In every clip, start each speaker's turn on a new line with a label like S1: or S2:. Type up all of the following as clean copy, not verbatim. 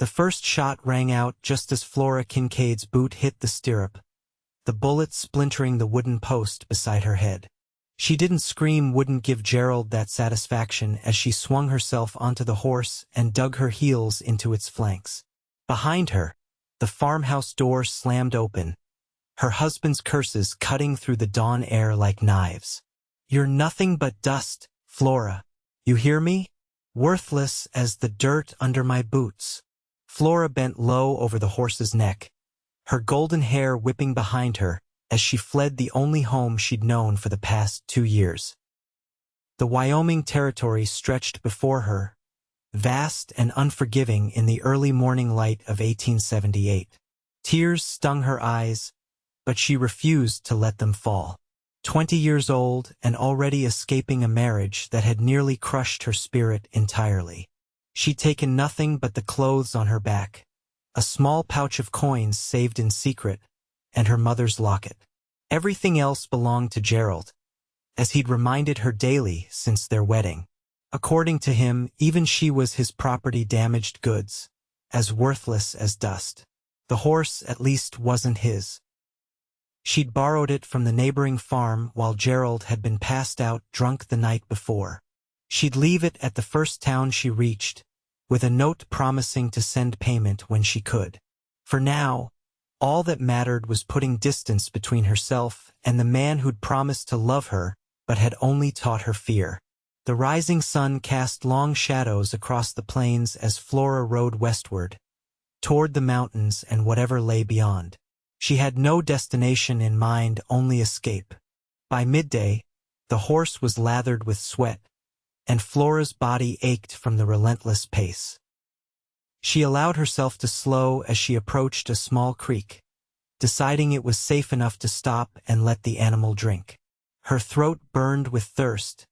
S1: The first shot rang out just as Flora Kincaid's boot hit the stirrup, the bullet splintering the wooden post beside her head. She didn't scream, wouldn't give Gerald that satisfaction as she swung herself onto the horse and dug her heels into its flanks. Behind her, the farmhouse door slammed open, her husband's curses cutting through the dawn air like knives. "You're nothing but dust, Flora. You hear me? Worthless as the dirt under my boots." Flora bent low over the horse's neck, her golden hair whipping behind her as she fled the only home she'd known for the past 2 years. The Wyoming Territory stretched before her, vast and unforgiving in the early morning light of 1878. Tears stung her eyes, but she refused to let them fall. 20 years old and already escaping a marriage that had nearly crushed her spirit entirely. She'd taken nothing but the clothes on her back, a small pouch of coins saved in secret, and her mother's locket. Everything else belonged to Gerald, as he'd reminded her daily since their wedding. According to him, even she was his property, damaged goods, as worthless as dust. The horse, at least, wasn't his. She'd borrowed it from the neighboring farm while Gerald had been passed out drunk the night before. She'd leave it at the first town she reached, with a note promising to send payment when she could. For now, all that mattered was putting distance between herself and the man who'd promised to love her but had only taught her fear. The rising sun cast long shadows across the plains as Flora rode westward, toward the mountains and whatever lay beyond. She had no destination in mind, only escape. By midday, the horse was lathered with sweat, and Flora's body ached from the relentless pace. She allowed herself to slow as she approached a small creek, deciding it was safe enough to stop and let the animal drink. Her throat burned with thirst,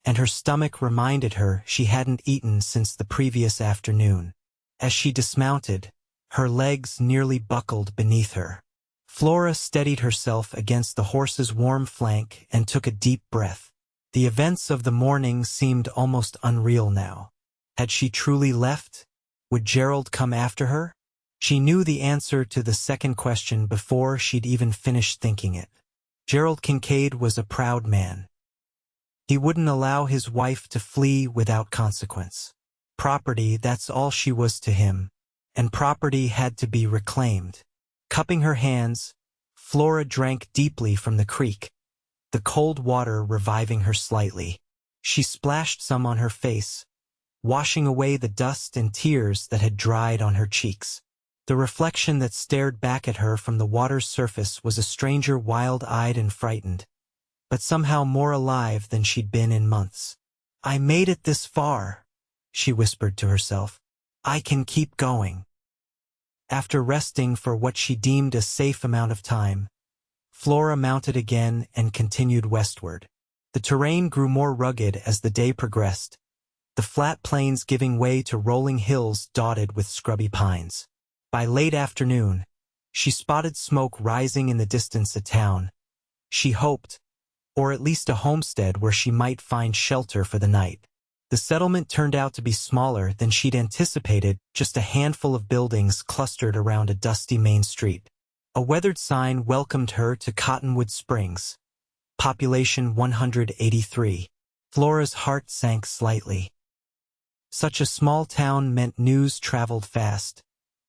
S1: and her stomach reminded her she hadn't eaten since the previous afternoon. As she dismounted, her legs nearly buckled beneath her. Flora steadied herself against the horse's warm flank and took a deep breath. The events of the morning seemed almost unreal now. Had she truly left? Would Gerald come after her? She knew the answer to the second question before she'd even finished thinking it. Gerald Kincaid was a proud man. He wouldn't allow his wife to flee without consequence. Property, that's all she was to him, and property had to be reclaimed. Cupping her hands, Flora drank deeply from the creek, the cold water reviving her slightly. She splashed some on her face, washing away the dust and tears that had dried on her cheeks. The reflection that stared back at her from the water's surface was a stranger, wild-eyed and frightened, but somehow more alive than she'd been in months. "I made it this far," she whispered to herself. "I can keep going." After resting for what she deemed a safe amount of time, Flora mounted again and continued westward. The terrain grew more rugged as the day progressed, the flat plains giving way to rolling hills dotted with scrubby pines. By late afternoon, she spotted smoke rising in the distance, a town, she hoped, or at least a homestead where she might find shelter for the night. The settlement turned out to be smaller than she'd anticipated, just a handful of buildings clustered around a dusty main street. A weathered sign welcomed her to Cottonwood Springs, population 183. Flora's heart sank slightly. Such a small town meant news traveled fast,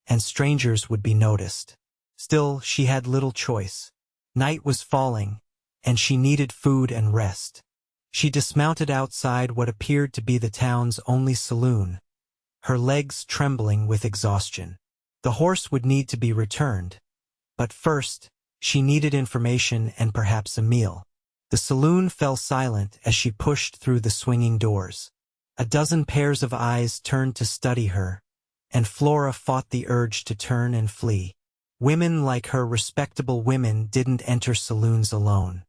S1: and strangers would be noticed. Still, she had little choice. Night was falling, and she needed food and rest. She dismounted outside what appeared to be the town's only saloon, her legs trembling with exhaustion. The horse would need to be returned, but first, she needed information and perhaps a meal. The saloon fell silent as she pushed through the swinging doors. A dozen pairs of eyes turned to study her, and Flora fought the urge to turn and flee. Women like her, respectable women, didn't enter saloons alone.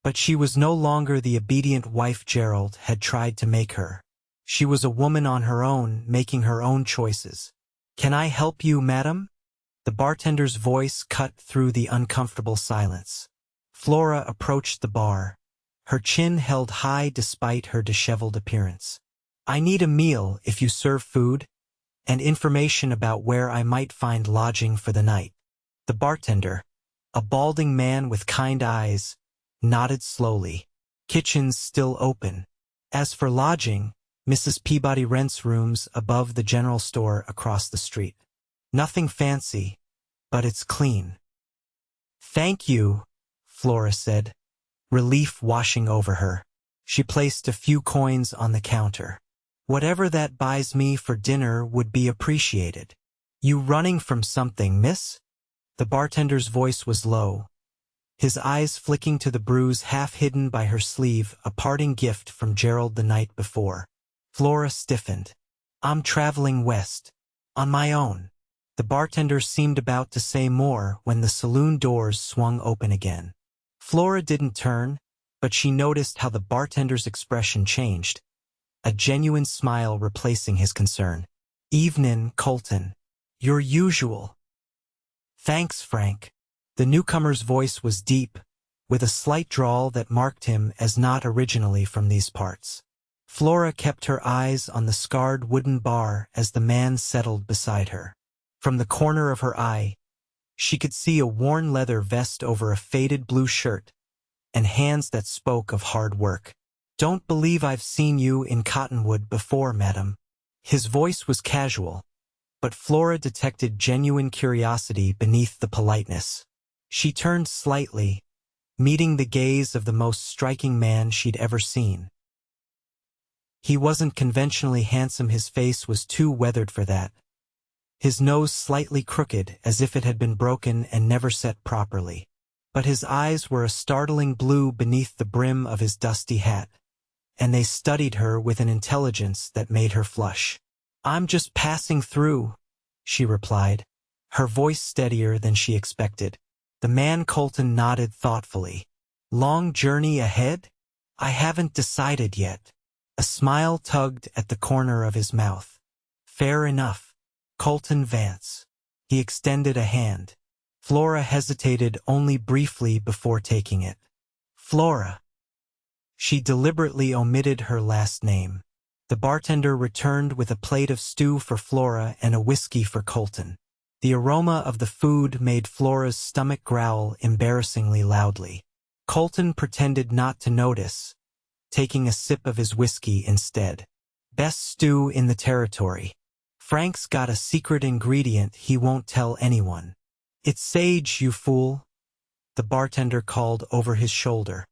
S1: But she was no longer the obedient wife Gerald had tried to make her. She was a woman on her own, making her own choices. "Can I help you, madam?" The bartender's voice cut through the uncomfortable silence. Flora approached the bar, her chin held high despite her disheveled appearance. "I need a meal if you serve food," and information about where I might find lodging for the night. The bartender, a balding man with kind eyes, nodded slowly. Kitchen's still open. As for lodging, Mrs. Peabody rents rooms above the general store across the street. Nothing fancy, but it's clean. Thank you, Flora said, relief washing over her. She placed a few coins on the counter. Whatever that buys me for dinner would be appreciated. You running from something, miss? The bartender's voice was low, his eyes flicking to the bruise half hidden by her sleeve, a parting gift from Gerald the night before. Flora stiffened. I'm traveling west. On my own. The bartender seemed about to say more when the saloon doors swung open again. Flora didn't turn, but she noticed how the bartender's expression changed, a genuine smile replacing his concern. Evenin', Colton. Your usual. Thanks, Frank. The newcomer's voice was deep, with a slight drawl that marked him as not originally from these parts. Flora kept her eyes on the scarred wooden bar as the man settled beside her. From the corner of her eye, she could see a worn leather vest over a faded blue shirt, and hands that spoke of hard work. Don't believe I've seen you in Cottonwood before, madam. His voice was casual, but Flora detected genuine curiosity beneath the politeness. She turned slightly, meeting the gaze of the most striking man she'd ever seen. He wasn't conventionally handsome, his face was too weathered for that. His nose slightly crooked, as if it had been broken and never set properly. But his eyes were a startling blue beneath the brim of his dusty hat, and they studied her with an intelligence that made her flush. I'm just passing through, she replied, her voice steadier than she expected. The man Colton nodded thoughtfully. Long journey ahead? I haven't decided yet. A smile tugged at the corner of his mouth. Fair enough. Colton Vance. He extended a hand. Flora hesitated only briefly before taking it. Flora. She deliberately omitted her last name. The bartender returned with a plate of stew for Flora and a whiskey for Colton. The aroma of the food made Flora's stomach growl embarrassingly loudly. Colton pretended not to notice, taking a sip of his whiskey instead. Best stew in the territory. Frank's got a secret ingredient he won't tell anyone. It's sage, you fool, the bartender called over his shoulder.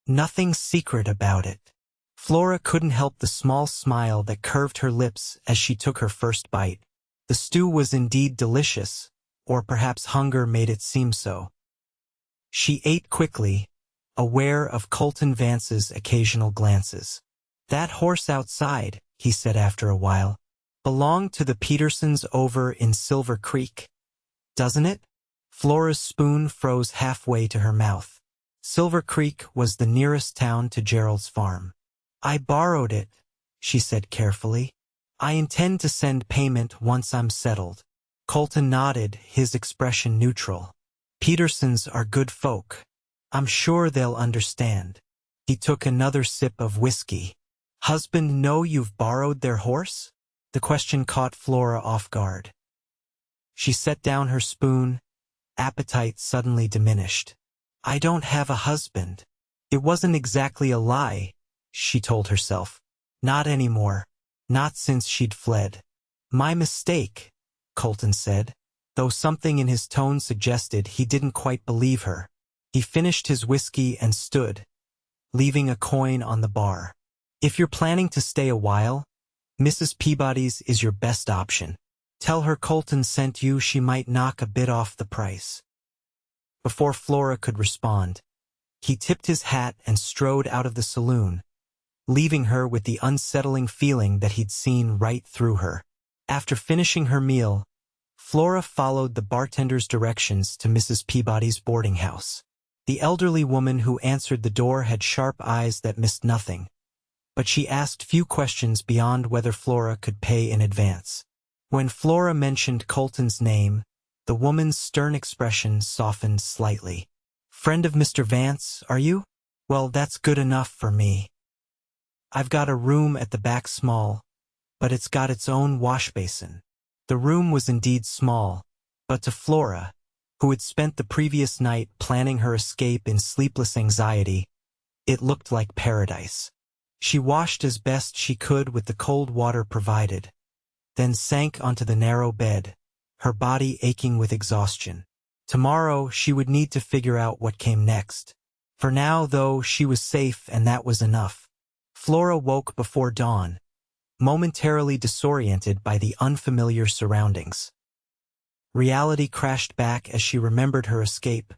S1: Nothing secret about it. Flora couldn't help the small smile that curved her lips as she took her first bite. The stew was indeed delicious, or perhaps hunger made it seem so. She ate quickly, aware of Colton Vance's occasional glances. That horse outside, he said after a while, belonged to the Petersons over in Silver Creek, doesn't it? Flora's spoon froze halfway to her mouth. Silver Creek was the nearest town to Gerald's farm. I borrowed it, she said carefully. I intend to send payment once I'm settled. Colton nodded, his expression neutral. Petersons are good folk. I'm sure they'll understand. He took another sip of whiskey. Husband know you've borrowed their horse? The question caught Flora off guard. She set down her spoon, appetite suddenly diminished. I don't have a husband. It wasn't exactly a lie, she told herself. Not anymore. Not since she'd fled. My mistake, Colton said, though something in his tone suggested he didn't quite believe her. He finished his whiskey and stood, leaving a coin on the bar. If you're planning to stay a while, Mrs. Peabody's is your best option. Tell her Colton sent you, she might knock a bit off the price. Before Flora could respond, he tipped his hat and strode out of the saloon, leaving her with the unsettling feeling that he'd seen right through her. After finishing her meal, Flora followed the bartender's directions to Mrs. Peabody's boarding house. The elderly woman who answered the door had sharp eyes that missed nothing, but she asked few questions beyond whether Flora could pay in advance. When Flora mentioned Colton's name, the woman's stern expression softened slightly. Friend of Mr. Vance, are you? Well, that's good enough for me. I've got a room at the back small, but it's got its own wash basin. The room was indeed small, but to Flora, who had spent the previous night planning her escape in sleepless anxiety, it looked like paradise. She washed as best she could with the cold water provided, then sank onto the narrow bed, her body aching with exhaustion. Tomorrow she would need to figure out what came next. For now, though, she was safe, and that was enough. Flora woke before dawn, momentarily disoriented by the unfamiliar surroundings. Reality crashed back as she remembered her escape,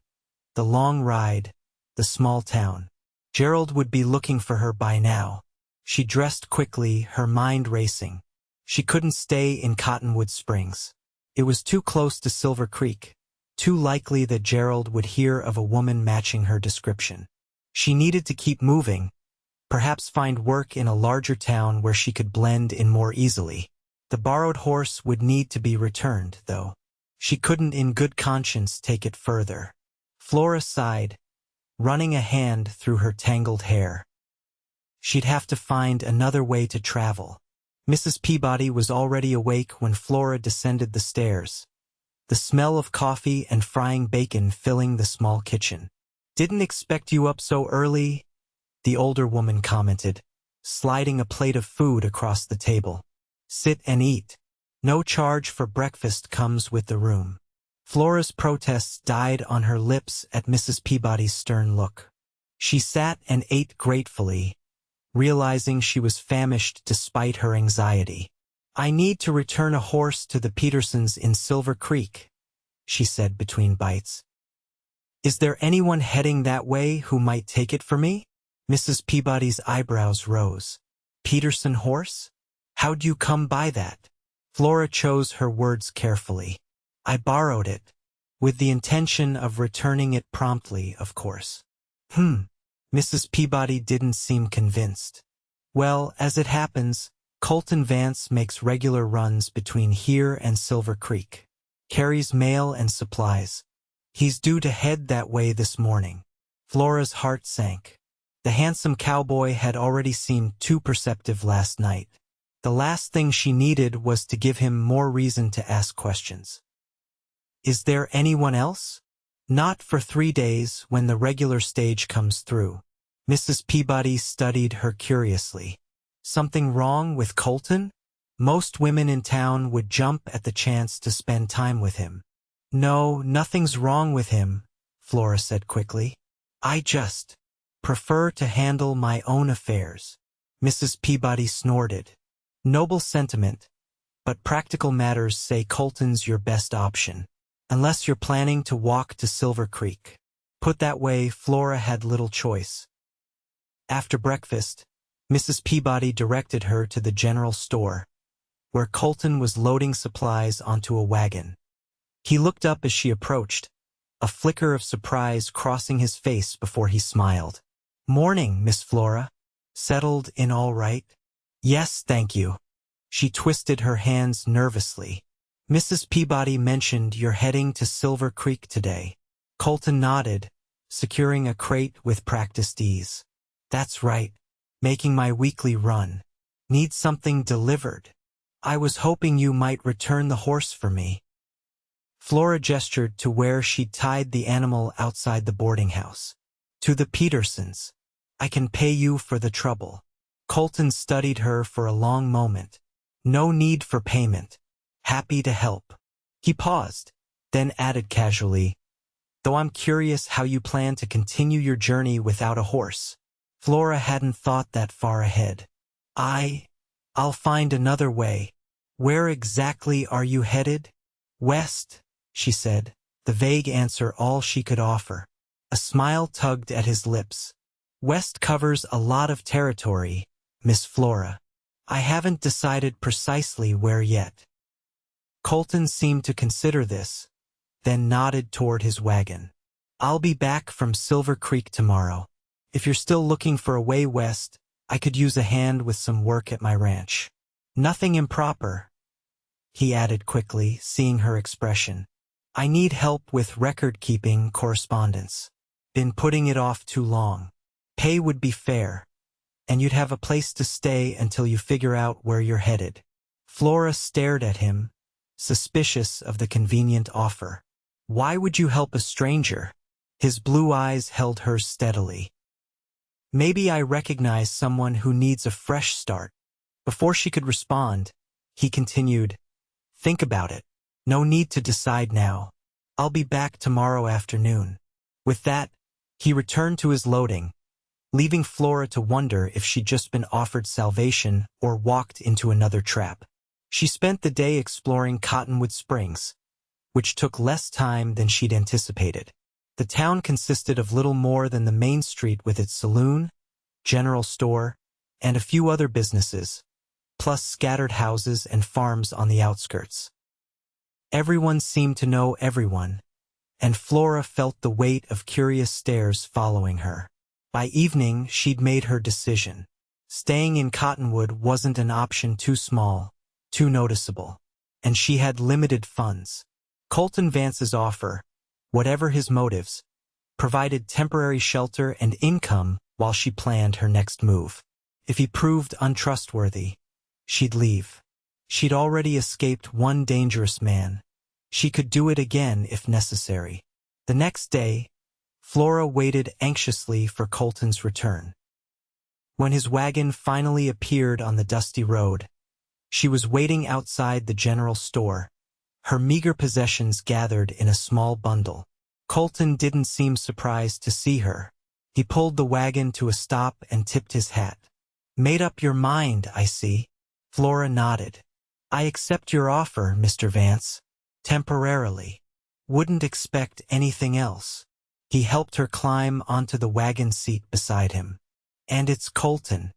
S1: the long ride, the small town. Gerald would be looking for her by now. She dressed quickly, her mind racing. She couldn't stay in Cottonwood Springs. It was too close to Silver Creek, too likely that Gerald would hear of a woman matching her description. She needed to keep moving, perhaps find work in a larger town where she could blend in more easily. The borrowed horse would need to be returned, though. She couldn't in good conscience take it further. Flora sighed, running a hand through her tangled hair. She'd have to find another way to travel. Mrs. Peabody was already awake when Flora descended the stairs, the smell of coffee and frying bacon filling the small kitchen. "Didn't expect you up so early," the older woman commented, sliding a plate of food across the table. "Sit and eat. No charge for breakfast comes with the room." Flora's protests died on her lips at Mrs. Peabody's stern look. She sat and ate gratefully, realizing she was famished despite her anxiety. "I need to return a horse to the Petersons in Silver Creek," she said between bites. "Is there anyone heading that way who might take it for me?" Mrs. Peabody's eyebrows rose. "Peterson horse? How'd you come by that?" Flora chose her words carefully. "I borrowed it, with the intention of returning it promptly, of course." Mrs. Peabody didn't seem convinced. "Well, as it happens, Colton Vance makes regular runs between here and Silver Creek. Carries mail and supplies. He's due to head that way this morning." Flora's heart sank. The handsome cowboy had already seemed too perceptive last night. The last thing she needed was to give him more reason to ask questions. "Is there anyone else?" "Not for 3 days, when the regular stage comes through." Mrs. Peabody studied her curiously. "Something wrong with Colton?" Most women in town would jump at the chance to spend time with him. "No, nothing's wrong with him," Flora said quickly. "I just prefer to handle my own affairs." Mrs. Peabody snorted. "Noble sentiment, but practical matters say Colton's your best option. Unless you're planning to walk to Silver Creek." Put that way, Flora had little choice. After breakfast, Mrs. Peabody directed her to the general store, where Colton was loading supplies onto a wagon. He looked up as she approached, a flicker of surprise crossing his face before he smiled. "Morning, Miss Flora. Settled in all right?" "Yes, thank you." She twisted her hands nervously. "Mrs. Peabody mentioned you're heading to Silver Creek today." Colton nodded, securing a crate with practiced ease. "That's right. Making my weekly run. Need something delivered. I was hoping you might return the horse for me." Flora gestured to where she'd tied the animal outside the boarding house. "To the Petersons. I can pay you for the trouble." Colton studied her for a long moment. "No need for payment. Happy to help." He paused, then added casually, "Though I'm curious how you plan to continue your journey without a horse." Flora hadn't thought that far ahead. I'll find another way." "Where exactly are you headed?" "West," she said, the vague answer all she could offer. A smile tugged at his lips. "West covers a lot of territory, Miss Flora. I haven't decided precisely where yet." Colton seemed to consider this, then nodded toward his wagon. "I'll be back from Silver Creek tomorrow. If you're still looking for a way west, I could use a hand with some work at my ranch." "Nothing improper," he added quickly, seeing her expression. "I need help with record-keeping correspondence. Been putting it off too long. Pay would be fair, and you'd have a place to stay until you figure out where you're headed." Flora stared at him, suspicious of the convenient offer. "Why would you help a stranger?" His blue eyes held hers steadily. "Maybe I recognize someone who needs a fresh start." Before she could respond, he continued, "Think about it. No need to decide now. I'll be back tomorrow afternoon." With that, he returned to his loading, leaving Flora to wonder if she'd just been offered salvation or walked into another trap. She spent the day exploring Cottonwood Springs, which took less time than she'd anticipated. The town consisted of little more than the main street with its saloon, general store, and a few other businesses, plus scattered houses and farms on the outskirts. Everyone seemed to know everyone, and Flora felt the weight of curious stares following her. By evening, she'd made her decision. Staying in Cottonwood wasn't an option too small, too noticeable, and she had limited funds. Colton Vance's offer, whatever his motives, provided temporary shelter and income while she planned her next move. If he proved untrustworthy, she'd leave. She'd already escaped one dangerous man. She could do it again if necessary. The next day, Flora waited anxiously for Colton's return. When his wagon finally appeared on the dusty road, she was waiting outside the general store, her meager possessions gathered in a small bundle. Colton didn't seem surprised to see her. He pulled the wagon to a stop and tipped his hat. "Made up your mind, I see." Flora nodded. "I accept your offer, Mr. Vance. Temporarily. Wouldn't expect anything else." He helped her climb onto the wagon seat beside him. "And it's Colton.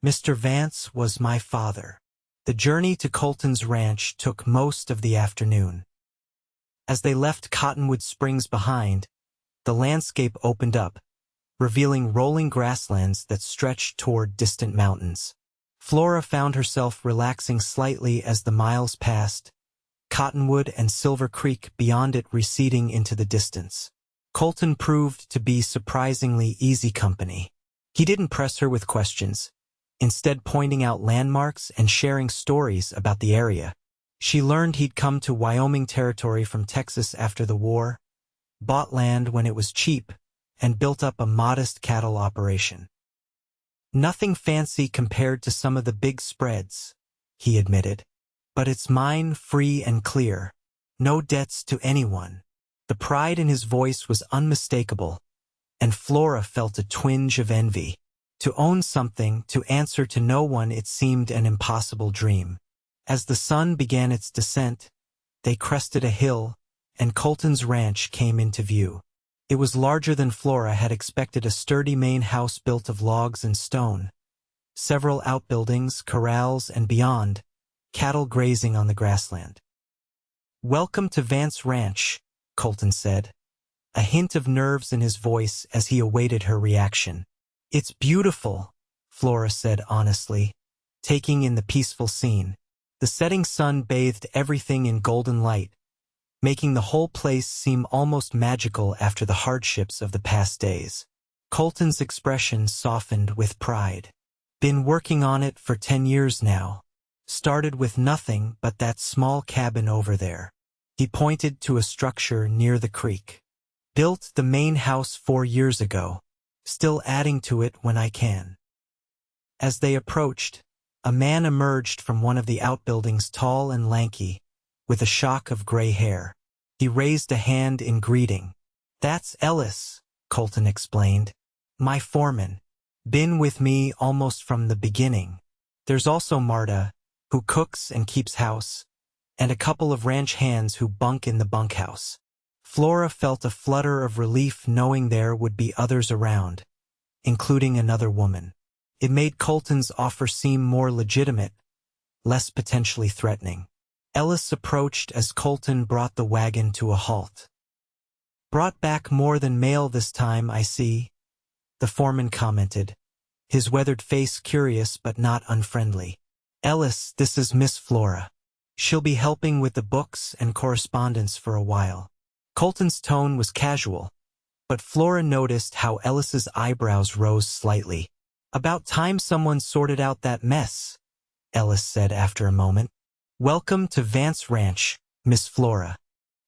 S1: Mr. Vance was my father." The journey to Colton's ranch took most of the afternoon. As they left Cottonwood Springs behind, the landscape opened up, revealing rolling grasslands that stretched toward distant mountains. Flora found herself relaxing slightly as the miles passed, Cottonwood and Silver Creek beyond it receding into the distance. Colton proved to be surprisingly easy company. He didn't press her with questions, instead pointing out landmarks and sharing stories about the area. She learned he'd come to Wyoming Territory from Texas after the war, bought land when it was cheap, and built up a modest cattle operation. "Nothing fancy compared to some of the big spreads," he admitted. "But it's mine free and clear. No debts to anyone." The pride in his voice was unmistakable, and Flora felt a twinge of envy. To own something, to answer to no one, it seemed an impossible dream. As the sun began its descent, they crested a hill, and Colton's ranch came into view. It was larger than Flora had expected, a sturdy main house built of logs and stone, several outbuildings, corrals, and beyond, cattle grazing on the grassland. "Welcome to Vance Ranch," Colton said, a hint of nerves in his voice as he awaited her reaction. "It's beautiful," Flora said honestly, taking in the peaceful scene. The setting sun bathed everything in golden light, making the whole place seem almost magical after the hardships of the past days. Colton's expression softened with pride. "Been working on it for 10 years now. Started with nothing but that small cabin over there." He pointed to a structure near the creek. "Built the main house 4 years ago. Still adding to it when I can." As they approached, a man emerged from one of the outbuildings, tall and lanky, with a shock of gray hair. He raised a hand in greeting. "That's Ellis," Colton explained. "My foreman. Been with me almost from the beginning. There's also Marta, who cooks and keeps house, and a couple of ranch hands who bunk in the bunkhouse." Flora felt a flutter of relief knowing there would be others around, including another woman. It made Colton's offer seem more legitimate, less potentially threatening. Ellis approached as Colton brought the wagon to a halt. "Brought back more than mail this time, I see," the foreman commented, his weathered face curious but not unfriendly. "Ellis, this is Miss Flora. She'll be helping with the books and correspondence for a while." Colton's tone was casual, but Flora noticed how Ellis's eyebrows rose slightly. "About time someone sorted out that mess," Ellis said after a moment. "Welcome to Vance Ranch," Miss Flora.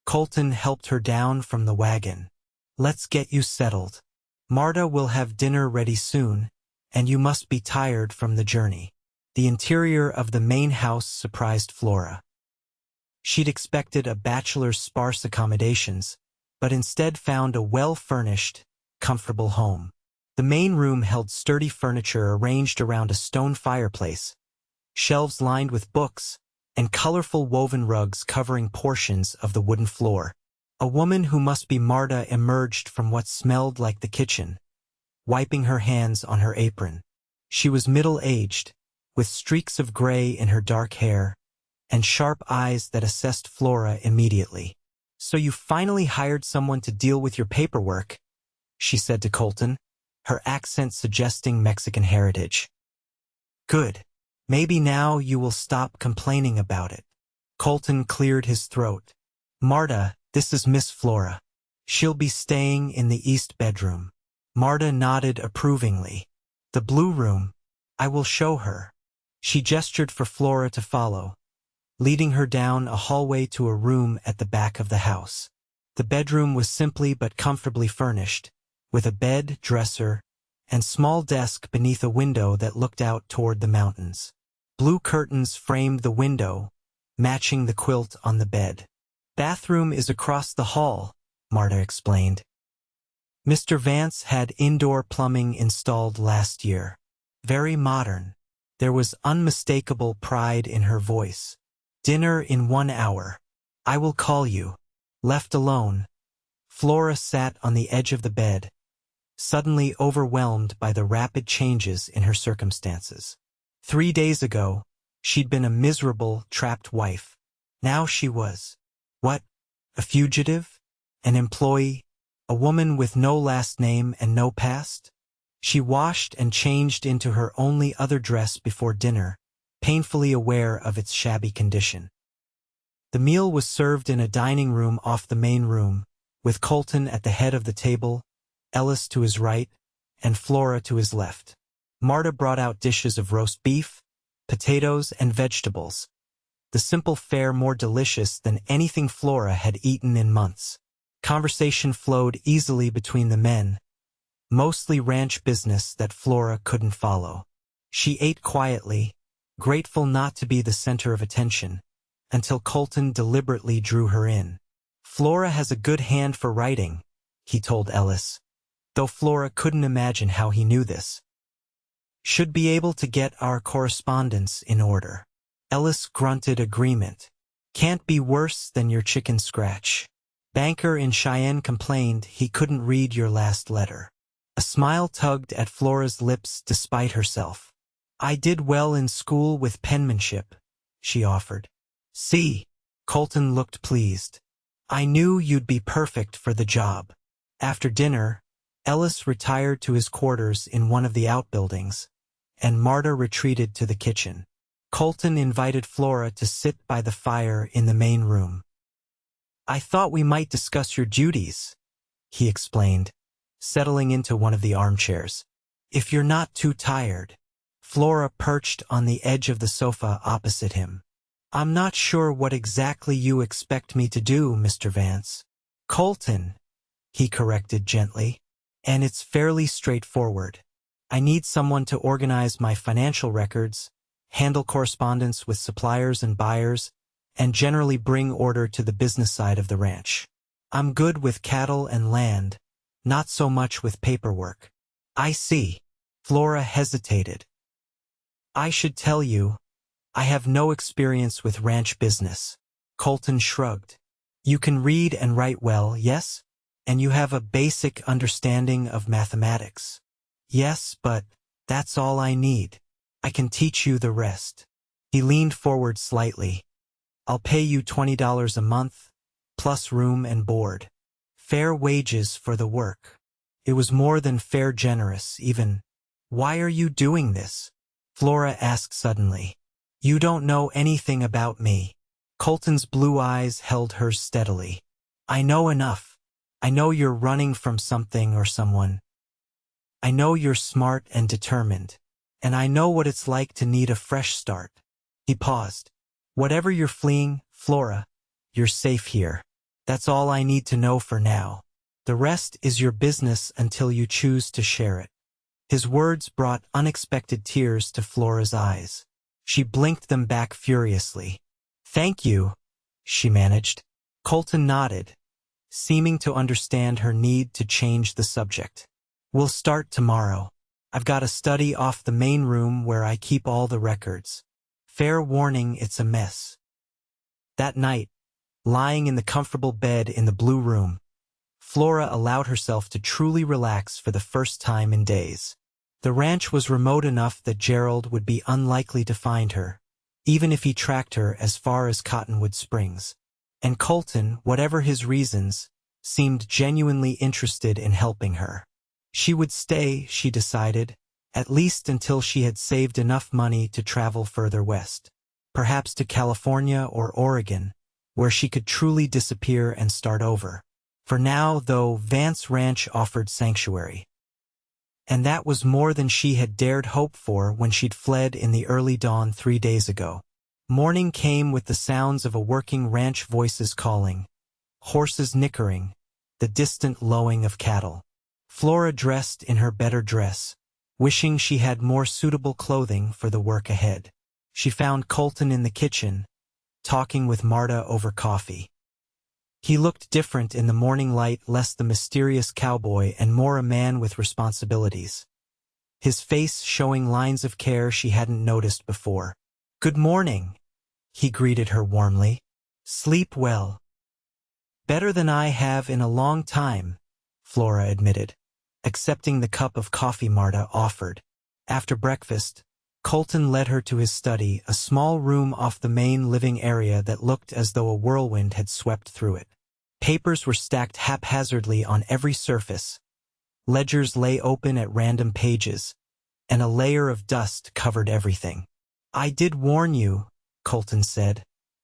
S1: Colton helped her down from the wagon. Let's get you settled. Marta will have dinner ready soon, and you must be tired from the journey. The interior of the main house surprised Flora. She'd expected a bachelor's sparse accommodations, but instead found a well-furnished, comfortable home. The main room held sturdy furniture arranged around a stone fireplace, shelves lined with books, and colorful woven rugs covering portions of the wooden floor. A woman who must be Marta emerged from what smelled like the kitchen, wiping her hands on her apron. She was middle-aged, with streaks of gray in her dark hair, and sharp eyes that assessed Flora immediately. "So you finally hired someone to deal with your paperwork," she said to Colton, her accent suggesting Mexican heritage. "Good. Maybe now you will stop complaining about it." Colton cleared his throat. "Marta, this is Miss Flora. She'll be staying in the east bedroom." Marta nodded approvingly. "The blue room. I will show her." She gestured for Flora to follow, leading her down a hallway to a room at the back of the house. The bedroom was simply but comfortably furnished, with a bed, dresser, and small desk beneath a window that looked out toward the mountains. Blue curtains framed the window, matching the quilt on the bed. "Bathroom is across the hall," Marta explained. "Mr. Vance had indoor plumbing installed last year. Very modern." There was unmistakable pride in her voice. "Dinner in 1 hour. I will call you." Left alone, Flora sat on the edge of the bed, suddenly overwhelmed by the rapid changes in her circumstances. 3 days ago, she'd been a miserable, trapped wife. Now she was, what, a fugitive? An employee? A woman with no last name and no past? She washed and changed into her only other dress before dinner, painfully aware of its shabby condition. The meal was served in a dining room off the main room, with Colton at the head of the table, Ellis to his right, and Flora to his left. Marta brought out dishes of roast beef, potatoes, and vegetables, the simple fare more delicious than anything Flora had eaten in months. Conversation flowed easily between the men, mostly ranch business that Flora couldn't follow. She ate quietly, grateful not to be the center of attention, until Colton deliberately drew her in. "Flora has a good hand for writing," he told Ellis, though Flora couldn't imagine how he knew this. "Should be able to get our correspondence in order." Ellis grunted agreement. "Can't be worse than your chicken scratch. Banker in Cheyenne complained he couldn't read your last letter." A smile tugged at Flora's lips despite herself. "I did well in school with penmanship," she offered. "See," Colton looked pleased. "I knew you'd be perfect for the job." After dinner, Ellis retired to his quarters in one of the outbuildings, and Marta retreated to the kitchen. Colton invited Flora to sit by the fire in the main room. "I thought we might discuss your duties," he explained, settling into one of the armchairs. "If you're not too tired." Flora perched on the edge of the sofa opposite him. "I'm not sure what exactly you expect me to do, Mr. Vance." "Colton," he corrected gently, "and it's fairly straightforward. I need someone to organize my financial records, handle correspondence with suppliers and buyers, and generally bring order to the business side of the ranch. I'm good with cattle and land, not so much with paperwork." "I see." Flora hesitated. "I should tell you, I have no experience with ranch business." Colton shrugged. "You can read and write well, yes? And you have a basic understanding of mathematics." "Yes, but that's all I need. I can teach you the rest." He leaned forward slightly. "I'll pay you $20 a month, plus room and board. Fair wages for the work." It was more than fair generous, even. "Why are you doing this?" Flora asked suddenly. "You don't know anything about me." Colton's blue eyes held hers steadily. "I know enough. I know you're running from something or someone. I know you're smart and determined. And I know what it's like to need a fresh start." He paused. "Whatever you're fleeing, Flora, you're safe here. That's all I need to know for now. The rest is your business until you choose to share it." His words brought unexpected tears to Flora's eyes. She blinked them back furiously. "Thank you," she managed. Colton nodded, seeming to understand her need to change the subject. "We'll start tomorrow. I've got a study off the main room where I keep all the records. Fair warning, it's a mess." That night, lying in the comfortable bed in the blue room, Flora allowed herself to truly relax for the first time in days. The ranch was remote enough that Gerald would be unlikely to find her, even if he tracked her as far as Cottonwood Springs. And Colton, whatever his reasons, seemed genuinely interested in helping her. She would stay, she decided, at least until she had saved enough money to travel further west, perhaps to California or Oregon, where she could truly disappear and start over. For now, though, Vance Ranch offered sanctuary. And that was more than she had dared hope for when she'd fled in the early dawn 3 days ago. Morning came with the sounds of a working ranch voices calling, horses nickering, the distant lowing of cattle. Flora dressed in her better dress, wishing she had more suitable clothing for the work ahead. She found Colton in the kitchen, talking with Marta over coffee. He looked different in the morning light, less the mysterious cowboy and more a man with responsibilities. His face showing lines of care she hadn't noticed before. "Good morning," he greeted her warmly. "Sleep well." "Better than I have in a long time," Flora admitted, accepting the cup of coffee Marta offered. After breakfast, Colton led her to his study, a small room off the main living area that looked as though a whirlwind had swept through it. Papers were stacked haphazardly on every surface. Ledgers lay open at random pages, and a layer of dust covered everything. "I did warn you," Colton said,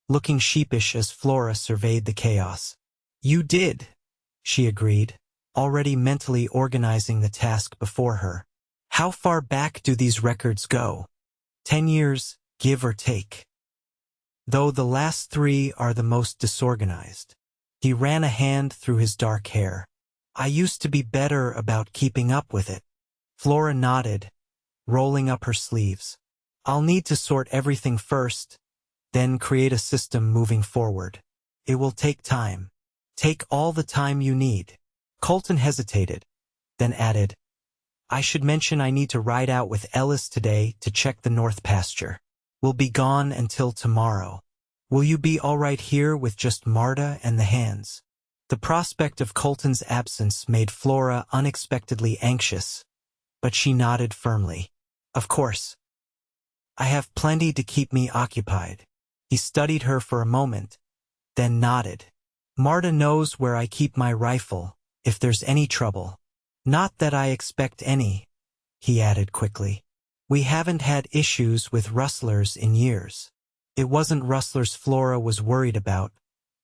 S1: looking sheepish as Flora surveyed the chaos. "You did," she agreed, already mentally organizing the task before her. "How far back do these records go?" 10 years, give or take. Though the last 3 are the most disorganized. He ran a hand through his dark hair. "I used to be better about keeping up with it." Flora nodded, rolling up her sleeves. "I'll need to sort everything first, then create a system moving forward. It will take time. Take all the time you need." Colton hesitated, then added, "I should mention I need to ride out with Ellis today to check the north pasture. We'll be gone until tomorrow. Will you be all right here with just Marta and the hands?" The prospect of Colton's absence made Flora unexpectedly anxious, but she nodded firmly. "Of course. I have plenty to keep me occupied." He studied her for a moment, then nodded. "Marta knows where I keep my rifle, if there's any trouble. Not that I expect any," he added quickly. "We haven't had issues with rustlers in years." It wasn't rustlers Flora was worried about,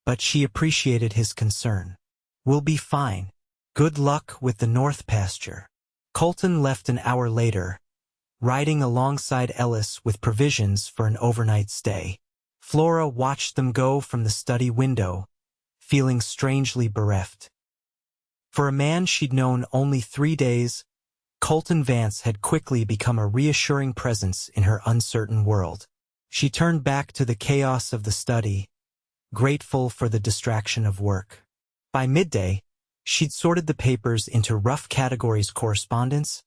S1: but she appreciated his concern. "We'll be fine. Good luck with the north pasture." Colton left an hour later, riding alongside Ellis with provisions for an overnight stay. Flora watched them go from the study window, feeling strangely bereft. For a man she'd known only 3 days, Colton Vance had quickly become a reassuring presence in her uncertain world. She turned back to the chaos of the study, grateful for the distraction of work. By midday, she'd sorted the papers into rough categories: correspondence,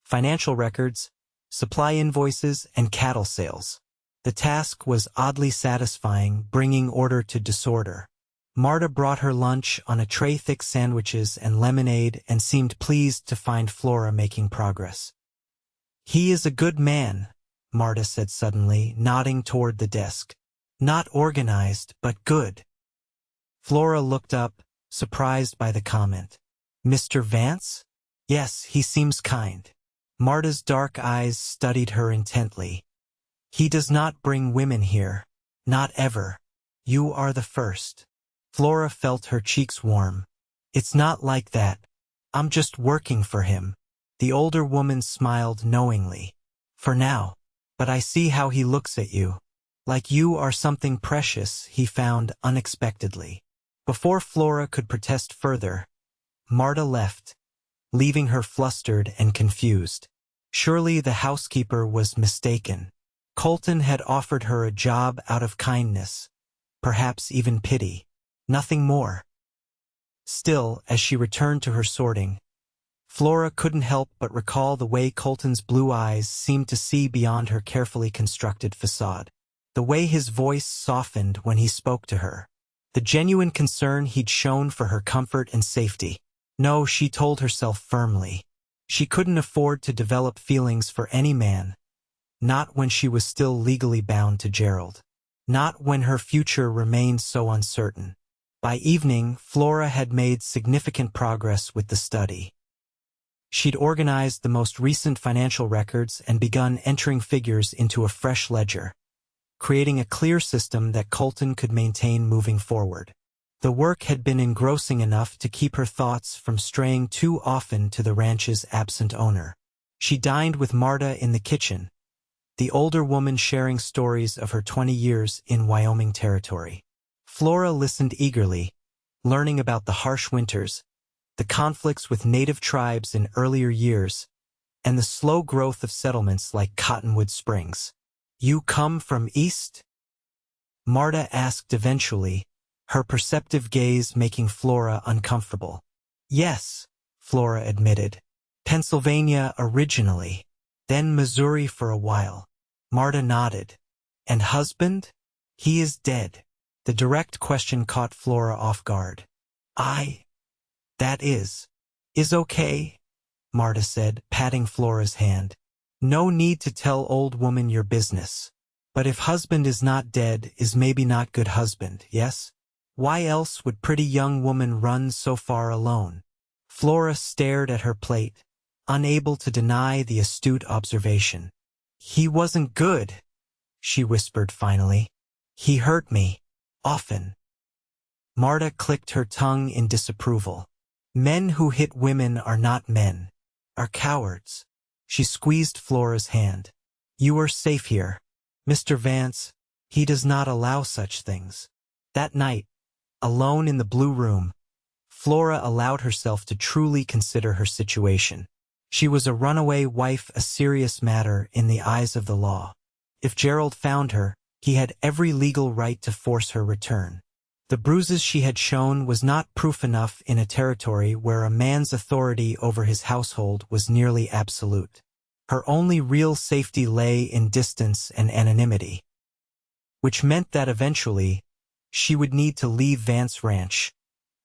S1: financial records, supply invoices, and cattle sales. The task was oddly satisfying, bringing order to disorder. Marta brought her lunch on a tray, thick sandwiches and lemonade, and seemed pleased to find Flora making progress. "He is a good man," Marta said suddenly, nodding toward the desk. "Not organized, but good." Flora looked up, surprised by the comment. "Mr. Vance?" "Yes, he seems kind." Marta's dark eyes studied her intently. "He does not bring women here. Not ever. You are the first." Flora felt her cheeks warm. "It's not like that. I'm just working for him." The older woman smiled knowingly. "For now. But I see how he looks at you. Like you are something precious, he found unexpectedly. Before Flora could protest further, Marta left, leaving her flustered and confused. Surely the housekeeper was mistaken. Colton had offered her a job out of kindness, perhaps even pity. Nothing more. Still, as she returned to her sorting, Flora couldn't help but recall the way Colton's blue eyes seemed to see beyond her carefully constructed facade. The way his voice softened when he spoke to her. The genuine concern he'd shown for her comfort and safety. No, she told herself firmly. She couldn't afford to develop feelings for any man. Not when she was still legally bound to Gerald. Not when her future remained so uncertain. By evening, Flora had made significant progress with the study. She'd organized the most recent financial records and begun entering figures into a fresh ledger, creating a clear system that Colton could maintain moving forward. The work had been engrossing enough to keep her thoughts from straying too often to the ranch's absent owner. She dined with Marta in the kitchen, the older woman sharing stories of her 20 years in Wyoming Territory. Flora listened eagerly, learning about the harsh winters, the conflicts with native tribes in earlier years, and the slow growth of settlements like Cottonwood Springs. "You come from east?" Marta asked eventually, her perceptive gaze making Flora uncomfortable. "Yes," Flora admitted. "Pennsylvania originally, then Missouri for a while." Marta nodded. "And husband?" "He is dead." The direct question caught Flora off guard. That is okay," Marta said, patting Flora's hand. "No need to tell old woman your business. But if husband is not dead, is maybe not good husband, yes? Why else would pretty young woman run so far alone?" Flora stared at her plate, unable to deny the astute observation. "He wasn't good," she whispered finally. "He hurt me. Often." Marta clicked her tongue in disapproval. "Men who hit women are not men, are cowards." She squeezed Flora's hand. "You are safe here. Mr. Vance, he does not allow such things." That night, alone in the blue room, Flora allowed herself to truly consider her situation. She was a runaway wife, a serious matter in the eyes of the law. If Gerald found her, he had every legal right to force her return. The bruises she had shown was not proof enough in a territory where a man's authority over his household was nearly absolute. Her only real safety lay in distance and anonymity, which meant that eventually, she would need to leave Vance Ranch,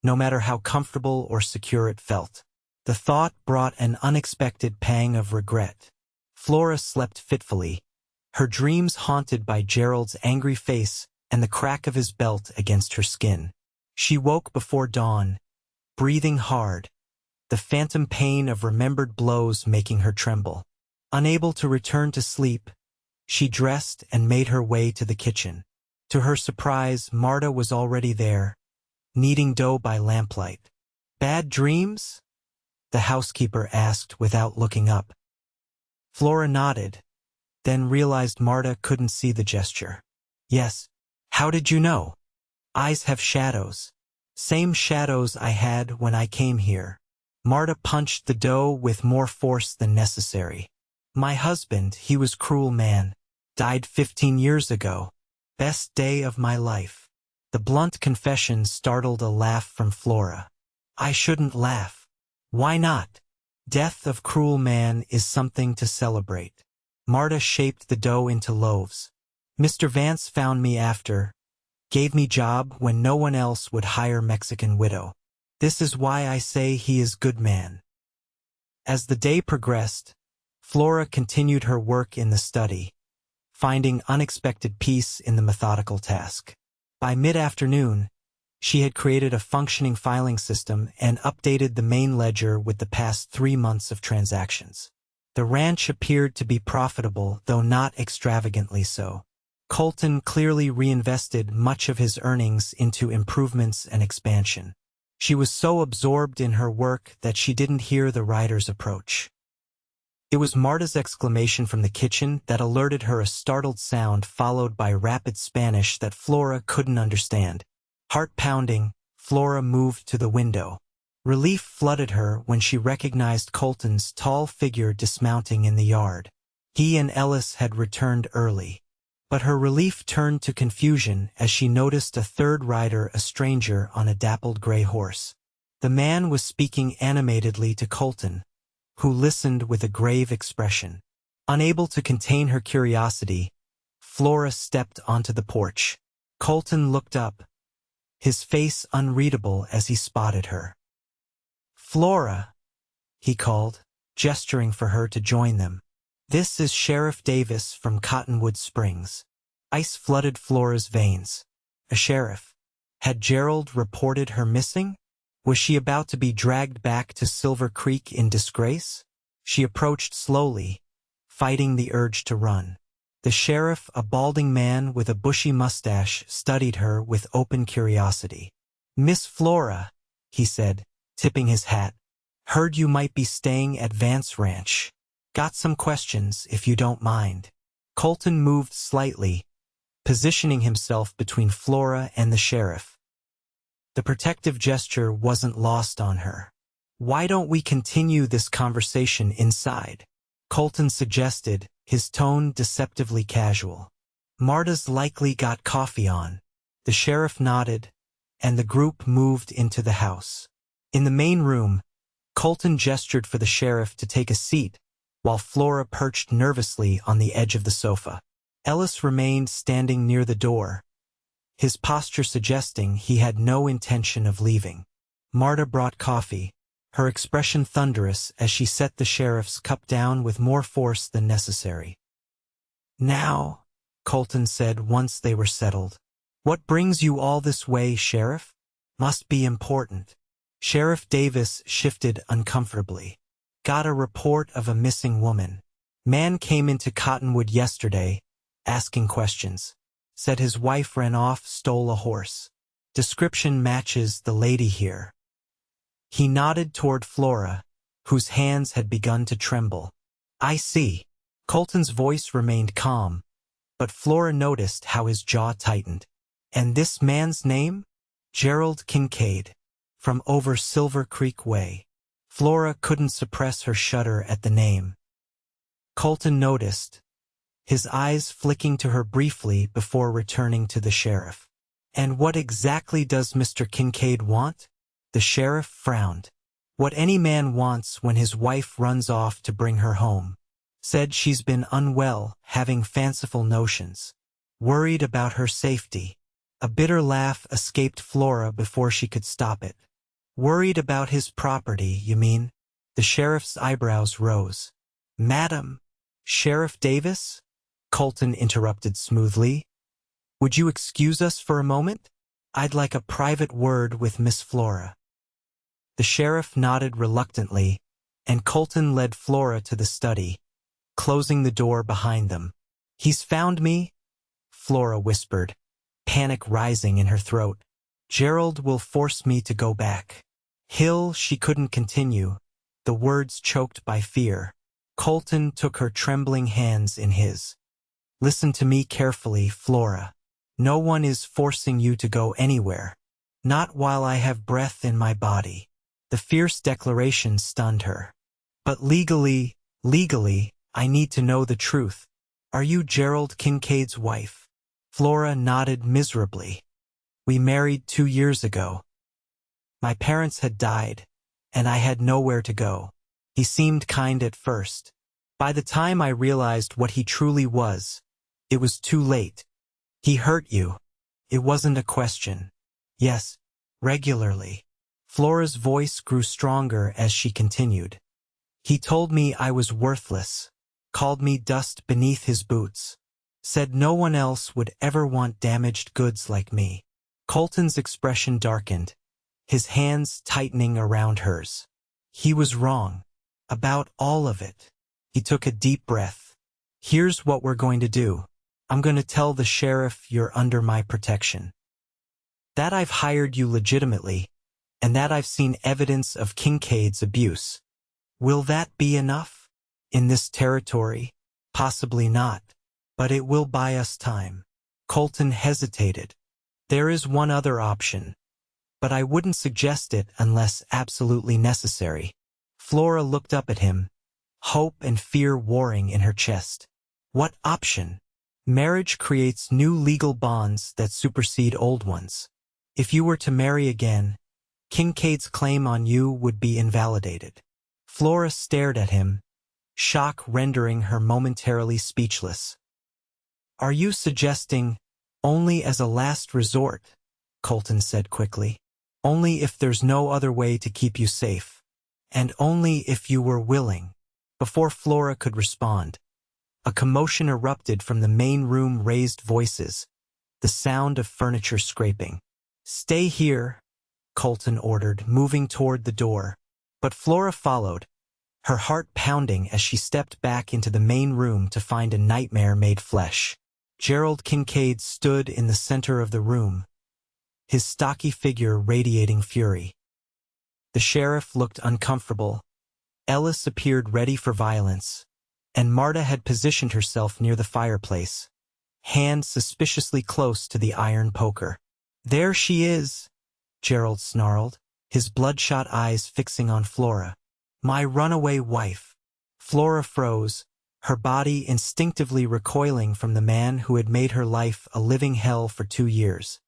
S1: no matter how comfortable or secure it felt. The thought brought an unexpected pang of regret. Flora slept fitfully, her dreams haunted by Gerald's angry face and the crack of his belt against her skin. She woke before dawn, breathing hard, the phantom pain of remembered blows making her tremble. Unable to return to sleep, she dressed and made her way to the kitchen. To her surprise, Marta was already there, kneading dough by lamplight. "Bad dreams?" the housekeeper asked without looking up. Flora nodded, then realized Marta couldn't see the gesture. "Yes. How did you know?" "Eyes have shadows. Same shadows I had when I came here." Marta punched the dough with more force than necessary. "My husband, he was cruel man. Died 15 years ago. Best day of my life." The blunt confession startled a laugh from Flora. "I shouldn't laugh." "Why not? Death of cruel man is something to celebrate." Marta shaped the dough into loaves. "Mr. Vance found me after, gave me job when no one else would hire Mexican widow. This is why I say he is good man." As the day progressed, Flora continued her work in the study, finding unexpected peace in the methodical task. By mid-afternoon, she had created a functioning filing system and updated the main ledger with the past 3 months of transactions. The ranch appeared to be profitable, though not extravagantly so. Colton clearly reinvested much of his earnings into improvements and expansion. She was so absorbed in her work that she didn't hear the riders approach. It was Marta's exclamation from the kitchen that alerted her, a startled sound followed by rapid Spanish that Flora couldn't understand. Heart pounding, Flora moved to the window. Relief flooded her when she recognized Colton's tall figure dismounting in the yard. He and Ellis had returned early. But her relief turned to confusion as she noticed a third rider, a stranger on a dappled gray horse. The man was speaking animatedly to Colton, who listened with a grave expression. Unable to contain her curiosity, Flora stepped onto the porch. Colton looked up, his face unreadable as he spotted her. "Flora," he called, gesturing for her to join them. "This is Sheriff Davis from Cottonwood Springs." Ice flooded Flora's veins. A sheriff. Had Gerald reported her missing? Was she about to be dragged back to Silver Creek in disgrace? She approached slowly, fighting the urge to run. The sheriff, a balding man with a bushy mustache, studied her with open curiosity. "Miss Flora," he said, tipping his hat. "Heard you might be staying at Vance Ranch. Got some questions, if you don't mind." Colton moved slightly, positioning himself between Flora and the sheriff. The protective gesture wasn't lost on her. "Why don't we continue this conversation inside?" Colton suggested, his tone deceptively casual. "Marta's likely got coffee on." The sheriff nodded, and the group moved into the house. In the main room, Colton gestured for the sheriff to take a seat, while Flora perched nervously on the edge of the sofa. Ellis remained standing near the door, his posture suggesting he had no intention of leaving. Marta brought coffee, her expression thunderous as she set the sheriff's cup down with more force than necessary. "Now," Colton said once they were settled. "What brings you all this way, Sheriff? Must be important." Sheriff Davis shifted uncomfortably. "Got a report of a missing woman. Man came into Cottonwood yesterday, asking questions. Said his wife ran off, stole a horse. Description matches the lady here." He nodded toward Flora, whose hands had begun to tremble. "I see." Colton's voice remained calm, but Flora noticed how his jaw tightened. "And this man's name?" "Gerald Kincaid, from over Silver Creek Way." Flora couldn't suppress her shudder at the name. Colton noticed, his eyes flicking to her briefly before returning to the sheriff. "And what exactly does Mr. Kincaid want?" The sheriff frowned. "What any man wants when his wife runs off to bring her home. Said she's been unwell, having fanciful notions. Worried about her safety." A bitter laugh escaped Flora before she could stop it. "Worried about his property, you mean?" The sheriff's eyebrows rose. "Madam, Sheriff Davis?" Colton interrupted smoothly. "Would you excuse us for a moment? I'd like a private word with Miss Flora." The sheriff nodded reluctantly, and Colton led Flora to the study, closing the door behind them. "He's found me," Flora whispered, panic rising in her throat. "Gerald will force me to go back." She couldn't continue, the words choked by fear. Colton took her trembling hands in his. "Listen to me carefully, Flora. No one is forcing you to go anywhere. Not while I have breath in my body." The fierce declaration stunned her. "But legally, I need to know the truth. Are you Gerald Kincaid's wife?" Flora nodded miserably. "We married 2 years ago. My parents had died, and I had nowhere to go." He seemed kind at first. By the time I realized what he truly was, it was too late. "He hurt you." It wasn't a question. "Yes, regularly." Flora's voice grew stronger as she continued. "He told me I was worthless, called me dust beneath his boots. Said no one else would ever want damaged goods like me." Colton's expression darkened, his hands tightening around hers. He was wrong. About all of it. He took a deep breath. "Here's what we're going to do. I'm going to tell the sheriff you're under my protection. That I've hired you legitimately, and that I've seen evidence of Kincaid's abuse. Will that be enough?" In this territory? Possibly not. But it will buy us time. Colton hesitated. There is one other option, but I wouldn't suggest it unless absolutely necessary. Flora looked up at him, hope and fear warring in her chest. What option? Marriage creates new legal bonds that supersede old ones. If you were to marry again, Kincaid's claim on you would be invalidated. Flora stared at him, shock rendering her momentarily speechless. Are you suggesting only as a last resort? Colton said quickly. Only if there's no other way to keep you safe. And only if you were willing. Before Flora could respond, a commotion erupted from the main room. Raised voices, the sound of furniture scraping. Stay here, Colton ordered, moving toward the door. But Flora followed, her heart pounding as she stepped back into the main room to find a nightmare made flesh. Gerald Kincaid stood in the center of the room, his stocky figure radiating fury. The sheriff looked uncomfortable. Ellis appeared ready for violence, and Marta had positioned herself near the fireplace, hand suspiciously close to the iron poker. There she is, Gerald snarled, his bloodshot eyes fixing on Flora. My runaway wife. Flora froze, her body instinctively recoiling from the man who had made her life a living hell for 2 years.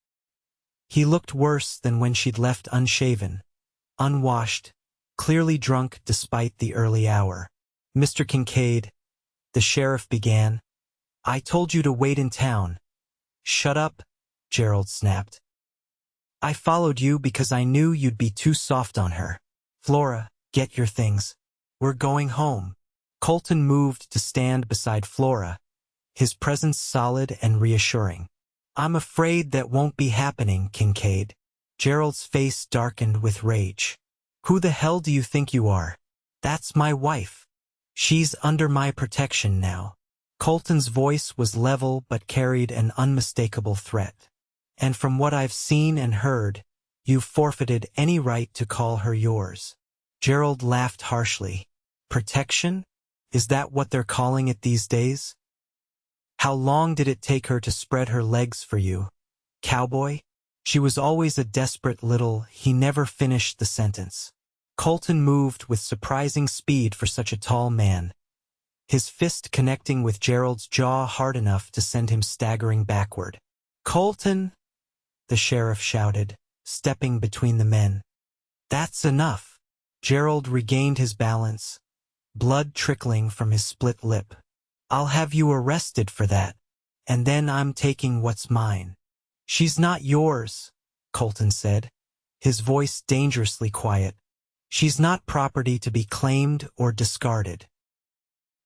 S1: He looked worse than when she'd left, unshaven, unwashed, clearly drunk despite the early hour. Mr. Kincaid, the sheriff began. I told you to wait in town. Shut up, Gerald snapped. I followed you because I knew you'd be too soft on her. Flora, get your things. We're going home. Colton moved to stand beside Flora, his presence solid and reassuring. I'm afraid that won't be happening, Kincaid. Gerald's face darkened with rage. Who the hell do you think you are? That's my wife. She's under my protection now. Colton's voice was level but carried an unmistakable threat. And from what I've seen and heard, you've forfeited any right to call her yours. Gerald laughed harshly. Protection? Is that what they're calling it these days? How long did it take her to spread her legs for you, Cowboy? She was always a desperate little. He never finished the sentence. Colton moved with surprising speed for such a tall man, his fist connecting with Gerald's jaw hard enough to send him staggering backward. Colton, the sheriff shouted, stepping between the men. That's enough. Gerald regained his balance, blood trickling from his split lip. I'll have you arrested for that, and then I'm taking what's mine. She's not yours, Colton said, his voice dangerously quiet. She's not property to be claimed or discarded.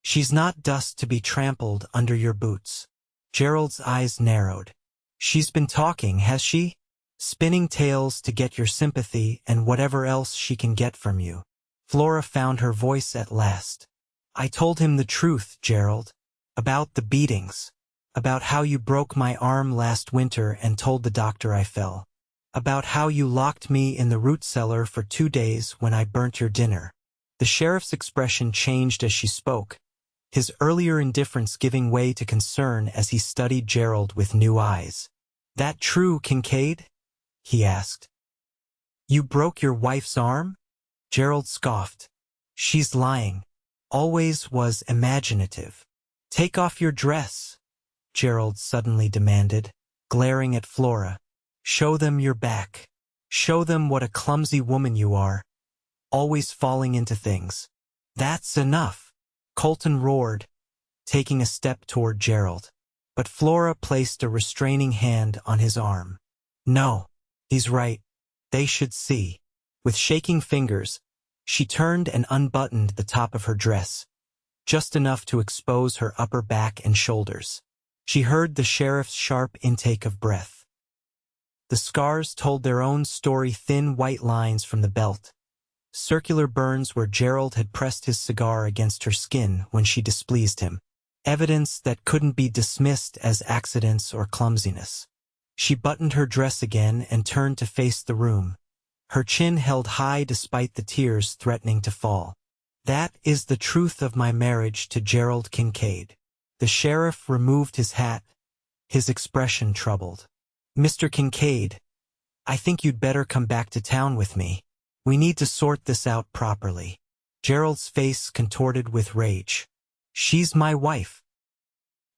S1: She's not dust to be trampled under your boots. Gerald's eyes narrowed. She's been talking, has she? Spinning tales to get your sympathy and whatever else she can get from you. Flora found her voice at last. I told him the truth, Gerald. About the beatings. About how you broke my arm last winter and told the doctor I fell. About how you locked me in the root cellar for 2 days when I burnt your dinner. The sheriff's expression changed as she spoke, his earlier indifference giving way to concern as he studied Gerald with new eyes. That true, Kincaid? He asked. You broke your wife's arm? Gerald scoffed. She's lying. Always was imaginative. Take off your dress, Gerald suddenly demanded, glaring at Flora. Show them your back. Show them what a clumsy woman you are. Always falling into things. That's enough, Colton roared, taking a step toward Gerald. But Flora placed a restraining hand on his arm. No, he's right. They should see. With shaking fingers, she turned and unbuttoned the top of her dress, just enough to expose her upper back and shoulders. She heard the sheriff's sharp intake of breath. The scars told their own story, thin white lines from the belt, circular burns where Gerald had pressed his cigar against her skin when she displeased him, evidence that couldn't be dismissed as accidents or clumsiness. She buttoned her dress again and turned to face the room, her chin held high despite the tears threatening to fall. That is the truth of my marriage to Gerald Kincaid. The sheriff removed his hat, his expression troubled. Mr. Kincaid, I think you'd better come back to town with me. We need to sort this out properly. Gerald's face contorted with rage. She's my wife.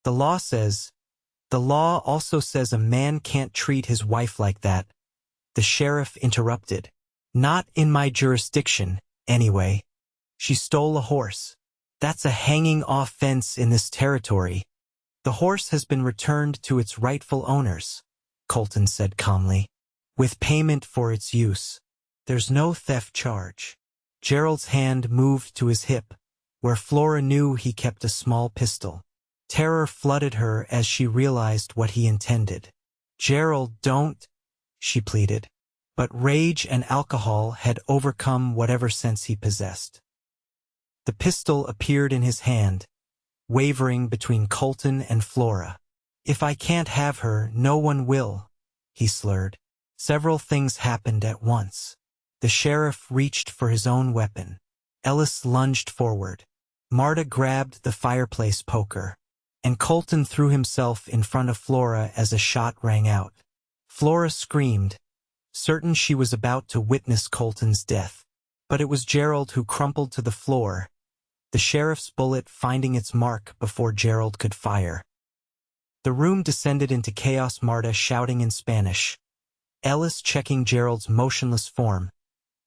S1: The law also says a man can't treat his wife like that. The sheriff interrupted. Not in my jurisdiction, anyway. She stole a horse. That's a hanging offense in this territory. The horse has been returned to its rightful owners, Colton said calmly, with payment for its use. There's no theft charge. Gerald's hand moved to his hip, where Flora knew he kept a small pistol. Terror flooded her as she realized what he intended. Gerald, don't, she pleaded. But rage and alcohol had overcome whatever sense he possessed. The pistol appeared in his hand, wavering between Colton and Flora. If I can't have her, no one will, he slurred. Several things happened at once. The sheriff reached for his own weapon. Ellis lunged forward. Marta grabbed the fireplace poker, and Colton threw himself in front of Flora as a shot rang out. Flora screamed, certain she was about to witness Colton's death. But it was Gerald who crumpled to the floor, the sheriff's bullet finding its mark before Gerald could fire. The room descended into chaos, Marta shouting in Spanish, Ellis checking Gerald's motionless form,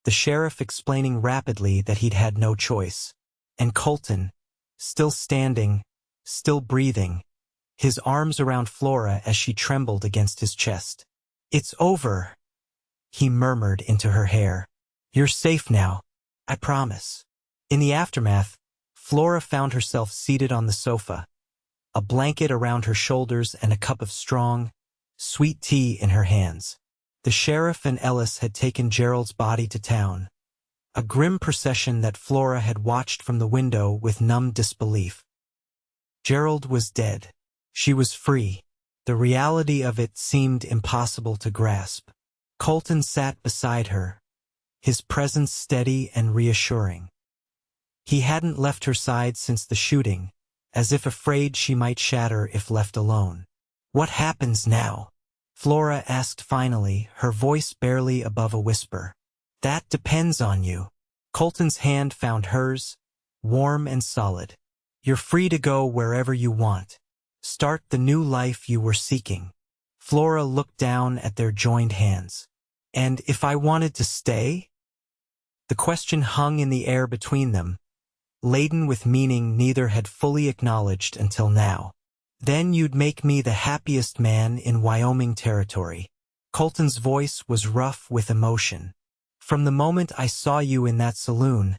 S1: the sheriff explaining rapidly that he'd had no choice, and Colton, still standing, still breathing, his arms around Flora as she trembled against his chest. It's over, he murmured into her hair. You're safe now, I promise. In the aftermath, Flora found herself seated on the sofa, a blanket around her shoulders and a cup of strong, sweet tea in her hands. The sheriff and Ellis had taken Gerald's body to town, a grim procession that Flora had watched from the window with numb disbelief. Gerald was dead. She was free. The reality of it seemed impossible to grasp. Colton sat beside her, his presence steady and reassuring. He hadn't left her side since the shooting, as if afraid she might shatter if left alone. What happens now? Flora asked finally, her voice barely above a whisper. That depends on you. Colton's hand found hers, warm and solid. You're free to go wherever you want. Start the new life you were seeking. Flora looked down at their joined hands. And if I wanted to stay? The question hung in the air between them, laden with meaning neither had fully acknowledged until now. Then you'd make me the happiest man in Wyoming Territory. Colton's voice was rough with emotion. From the moment I saw you in that saloon,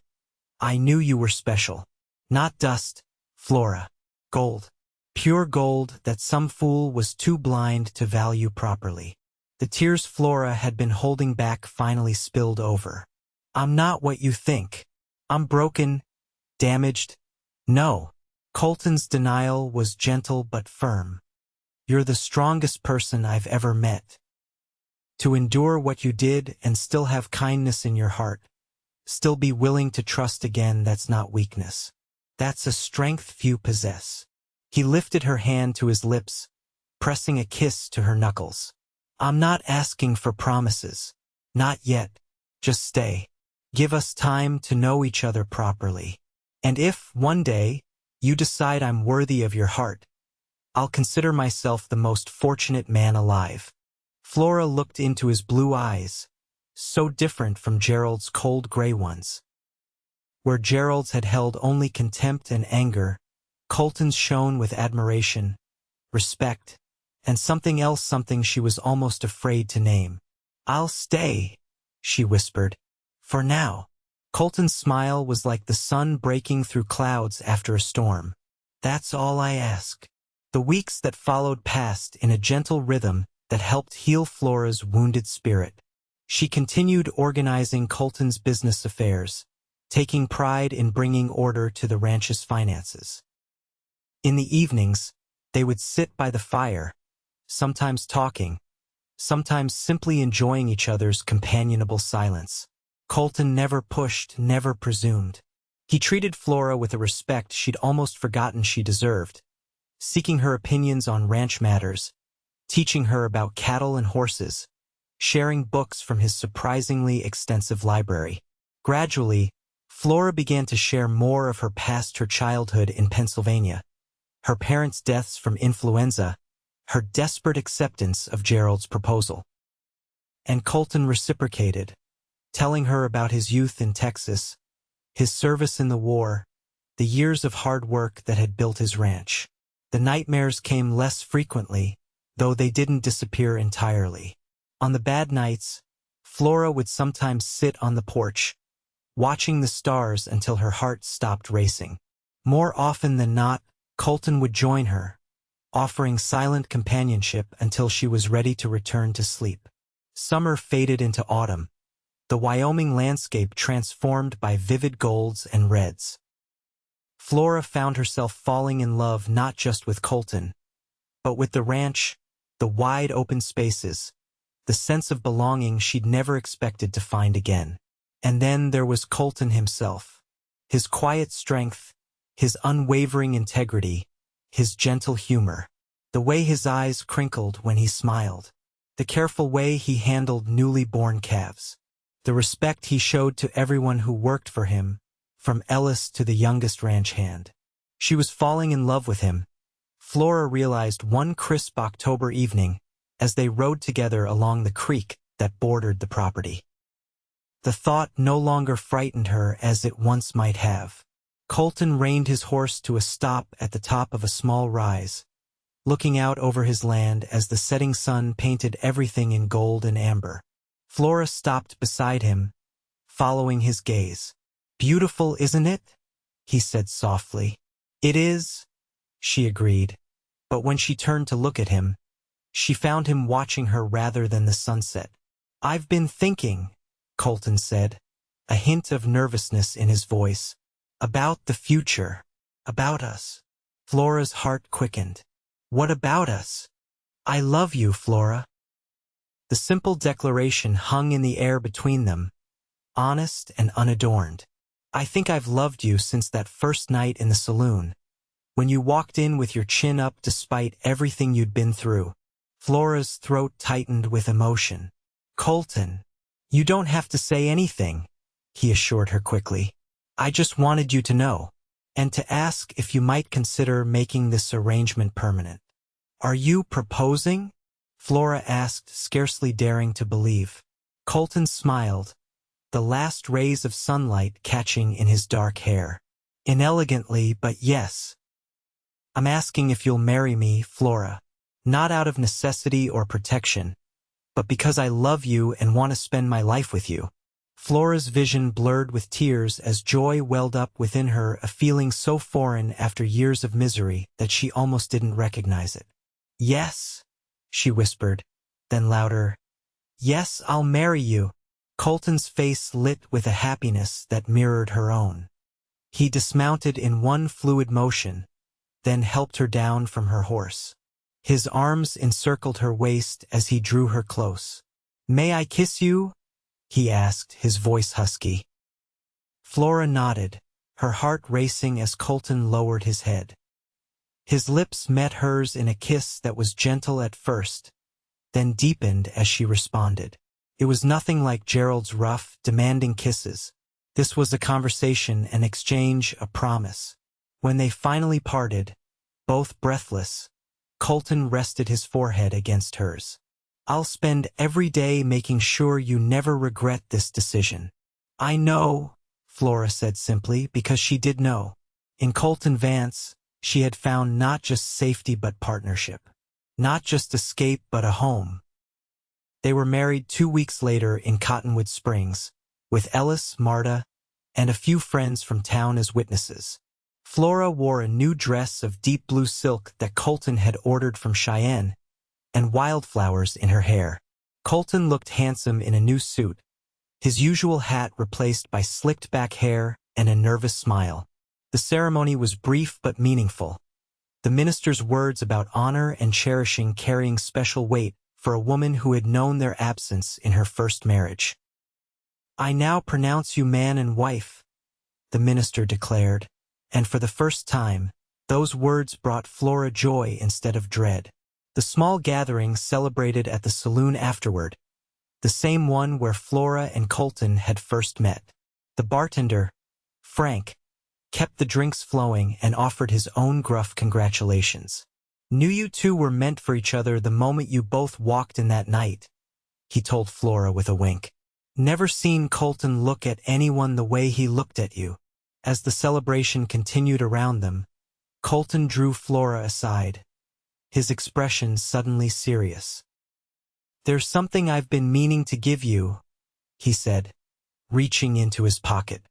S1: I knew you were special. Not dust, Flora. Gold. Pure gold that some fool was too blind to value properly. The tears Flora had been holding back finally spilled over. I'm not what you think. I'm broken, damaged. No. Colton's denial was gentle but firm. You're the strongest person I've ever met. To endure what you did and still have kindness in your heart, still be willing to trust again, that's not weakness. That's a strength few possess. He lifted her hand to his lips, pressing a kiss to her knuckles. I'm not asking for promises. Not yet. Just stay. Give us time to know each other properly. And if, one day, you decide I'm worthy of your heart, I'll consider myself the most fortunate man alive. Flora looked into his blue eyes, so different from Gerald's cold gray ones. Where Gerald's had held only contempt and anger, Colton's shone with admiration, respect, and something else, something she was almost afraid to name. I'll stay, she whispered. For now. Colton's smile was like the sun breaking through clouds after a storm. That's all I ask. The weeks that followed passed in a gentle rhythm that helped heal Flora's wounded spirit. She continued organizing Colton's business affairs, taking pride in bringing order to the ranch's finances. In the evenings, they would sit by the fire, sometimes talking, sometimes simply enjoying each other's companionable silence. Colton never pushed, never presumed. He treated Flora with a respect she'd almost forgotten she deserved, seeking her opinions on ranch matters, teaching her about cattle and horses, sharing books from his surprisingly extensive library. Gradually, Flora began to share more of her past, her childhood in Pennsylvania, her parents' deaths from influenza, her desperate acceptance of Gerald's proposal. And Colton reciprocated, telling her about his youth in Texas, his service in the war, the years of hard work that had built his ranch. The nightmares came less frequently, though they didn't disappear entirely. On the bad nights, Flora would sometimes sit on the porch, watching the stars until her heart stopped racing. More often than not, Colton would join her, offering silent companionship until she was ready to return to sleep. Summer faded into autumn, the Wyoming landscape transformed by vivid golds and reds. Flora found herself falling in love not just with Colton, but with the ranch, the wide open spaces, the sense of belonging she'd never expected to find again. And then there was Colton himself. His quiet strength, his unwavering integrity, his gentle humor, the way his eyes crinkled when he smiled, the careful way he handled newly born calves, the respect he showed to everyone who worked for him, from Ellis to the youngest ranch hand. She was falling in love with him, Flora realized one crisp October evening as they rode together along the creek that bordered the property. The thought no longer frightened her as it once might have. Colton reined his horse to a stop at the top of a small rise, looking out over his land as the setting sun painted everything in gold and amber. Flora stopped beside him, following his gaze. "Beautiful, isn't it?" he said softly. "It is," she agreed, but when she turned to look at him, she found him watching her rather than the sunset. "I've been thinking," Colton said, a hint of nervousness in his voice, "about the future, about us." Flora's heart quickened. "What about us?" "I love you, Flora." The simple declaration hung in the air between them, honest and unadorned. "I think I've loved you since that first night in the saloon, when you walked in with your chin up despite everything you'd been through." Flora's throat tightened with emotion. "Colton, you don't have to say anything," he assured her quickly. "I just wanted you to know, and to ask if you might consider making this arrangement permanent." "Are you proposing?" Flora asked, scarcely daring to believe. Colton smiled, the last rays of sunlight catching in his dark hair. "Inelegantly, but yes. I'm asking if you'll marry me, Flora. Not out of necessity or protection, but because I love you and want to spend my life with you." Flora's vision blurred with tears as joy welled up within her, a feeling so foreign after years of misery that she almost didn't recognize it. "Yes," she whispered, then louder, "Yes, I'll marry you." Colton's face lit with a happiness that mirrored her own. He dismounted in one fluid motion, then helped her down from her horse. His arms encircled her waist as he drew her close. "May I kiss you?" he asked, his voice husky. Flora nodded, her heart racing as Colton lowered his head. His lips met hers in a kiss that was gentle at first, then deepened as she responded. It was nothing like Gerald's rough, demanding kisses. This was a conversation, an exchange, a promise. When they finally parted, both breathless, Colton rested his forehead against hers. "I'll spend every day making sure you never regret this decision." "I know," Flora said simply, because she did know. In Colton Vance, she had found not just safety but partnership. Not just escape but a home. They were married 2 weeks later in Cottonwood Springs, with Ellis, Marta, and a few friends from town as witnesses. Flora wore a new dress of deep blue silk that Colton had ordered from Cheyenne, and wildflowers in her hair. Colton looked handsome in a new suit, his usual hat replaced by slicked back hair and a nervous smile. The ceremony was brief but meaningful, the minister's words about honor and cherishing carrying special weight for a woman who had known their absence in her first marriage. "I now pronounce you man and wife," the minister declared, and for the first time, those words brought Flora joy instead of dread. The small gathering celebrated at the saloon afterward, the same one where Flora and Colton had first met. The bartender, Frank, kept the drinks flowing and offered his own gruff congratulations. "Knew you two were meant for each other the moment you both walked in that night," he told Flora with a wink. "Never seen Colton look at anyone the way he looked at you." As the celebration continued around them, Colton drew Flora aside, his expression suddenly serious. "There's something I've been meaning to give you," he said, reaching into his pocket.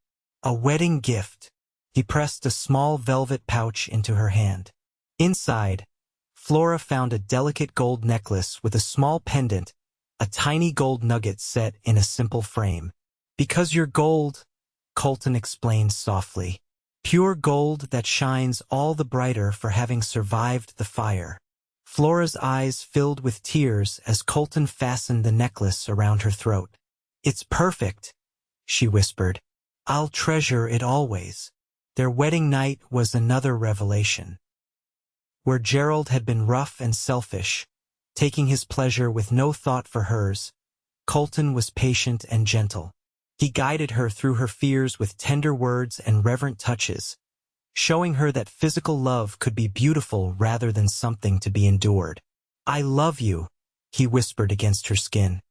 S1: "A wedding gift." He pressed a small velvet pouch into her hand. Inside, Flora found a delicate gold necklace with a small pendant, a tiny gold nugget set in a simple frame. "Because you're gold," Colton explained softly. "Pure gold that shines all the brighter for having survived the fire." Flora's eyes filled with tears as Colton fastened the necklace around her throat. "It's perfect," she whispered. "I'll treasure it always." Their wedding night was another revelation. Where Gerald had been rough and selfish, taking his pleasure with no thought for hers, Colton was patient and gentle. He guided her through her fears with tender words and reverent touches, showing her that physical love could be beautiful rather than something to be endured. "I love you," he whispered against her skin,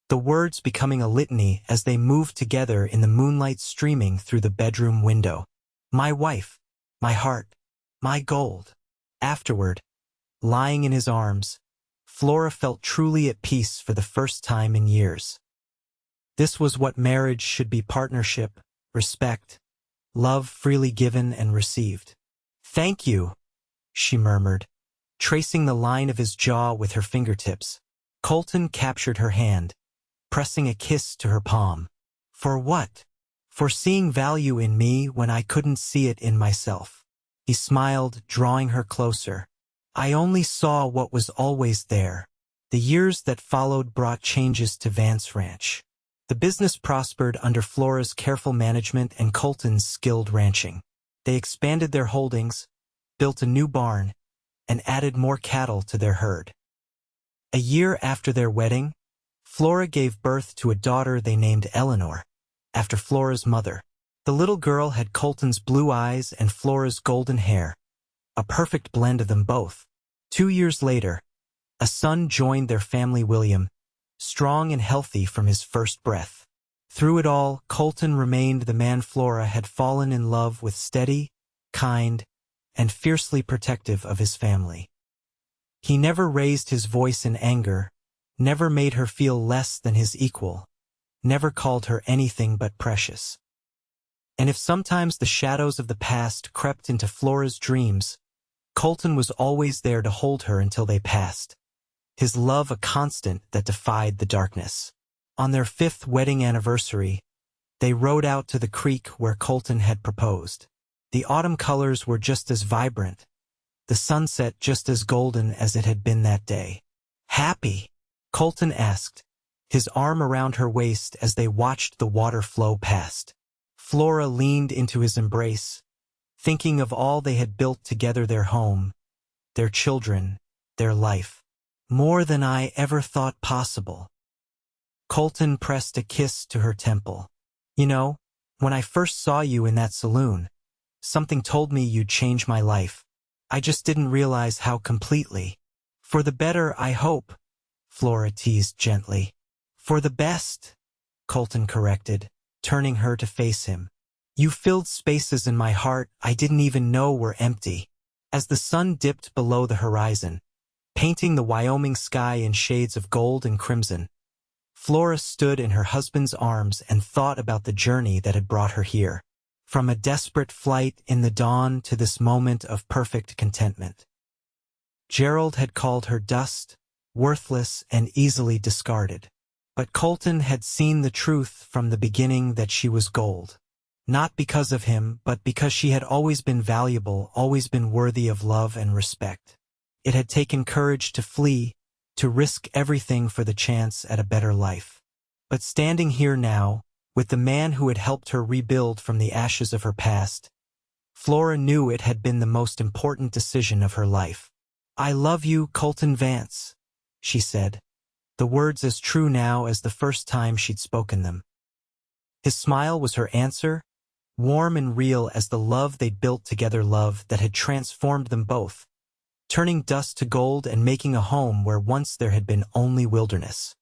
S1: the words becoming a litany as they moved together in the moonlight streaming through the bedroom window. "My wife, my heart, my gold." Afterward, lying in his arms, Flora felt truly at peace for the first time in years. This was what marriage should be: partnership, respect, love freely given and received. "Thank you," she murmured, tracing the line of his jaw with her fingertips. Colton captured her hand, pressing a kiss to her palm. "For what?" "For seeing value in me when I couldn't see it in myself." He smiled, drawing her closer. "I only saw what was always there." The years that followed brought changes to Vance Ranch. The business prospered under Flora's careful management and Colton's skilled ranching. They expanded their holdings, built a new barn, and added more cattle to their herd. A year after their wedding, Flora gave birth to a daughter they named Eleanor, after Flora's mother. The little girl had Colton's blue eyes and Flora's golden hair, a perfect blend of them both. 2 years later, a son joined their family, William, strong and healthy from his first breath. Through it all, Colton remained the man Flora had fallen in love with, steady, kind, and fiercely protective of his family. He never raised his voice in anger, never made her feel less than his equal, never called her anything but precious. And if sometimes the shadows of the past crept into Flora's dreams, Colton was always there to hold her until they passed, his love a constant that defied the darkness. On their 5th wedding anniversary, they rode out to the creek where Colton had proposed. The autumn colors were just as vibrant, the sunset just as golden as it had been that day. "Happy?" Colton asked, his arm around her waist as they watched the water flow past. Flora leaned into his embrace, thinking of all they had built together, their home, their children, their life. "More than I ever thought possible." Colton pressed a kiss to her temple. "You know, when I first saw you in that saloon, something told me you'd change my life. I just didn't realize how completely." "For the better, I hope," Flora teased gently. "For the best," Colton corrected, turning her to face him. "You filled spaces in my heart I didn't even know were empty." As the sun dipped below the horizon, painting the Wyoming sky in shades of gold and crimson, Flora stood in her husband's arms and thought about the journey that had brought her here. From a desperate flight in the dawn to this moment of perfect contentment. Gerald had called her dust, worthless and easily discarded. But Colton had seen the truth from the beginning that she was gold. Not because of him, but because she had always been valuable, always been worthy of love and respect. It had taken courage to flee, to risk everything for the chance at a better life. But standing here now, with the man who had helped her rebuild from the ashes of her past. Flora knew it had been the most important decision of her life. "I love you, Colton Vance," she said, the words as true now as the first time she'd spoken them. His smile was her answer, warm and real as the love they'd built together, love that had transformed them both, turning dust to gold and making a home where once there had been only wilderness.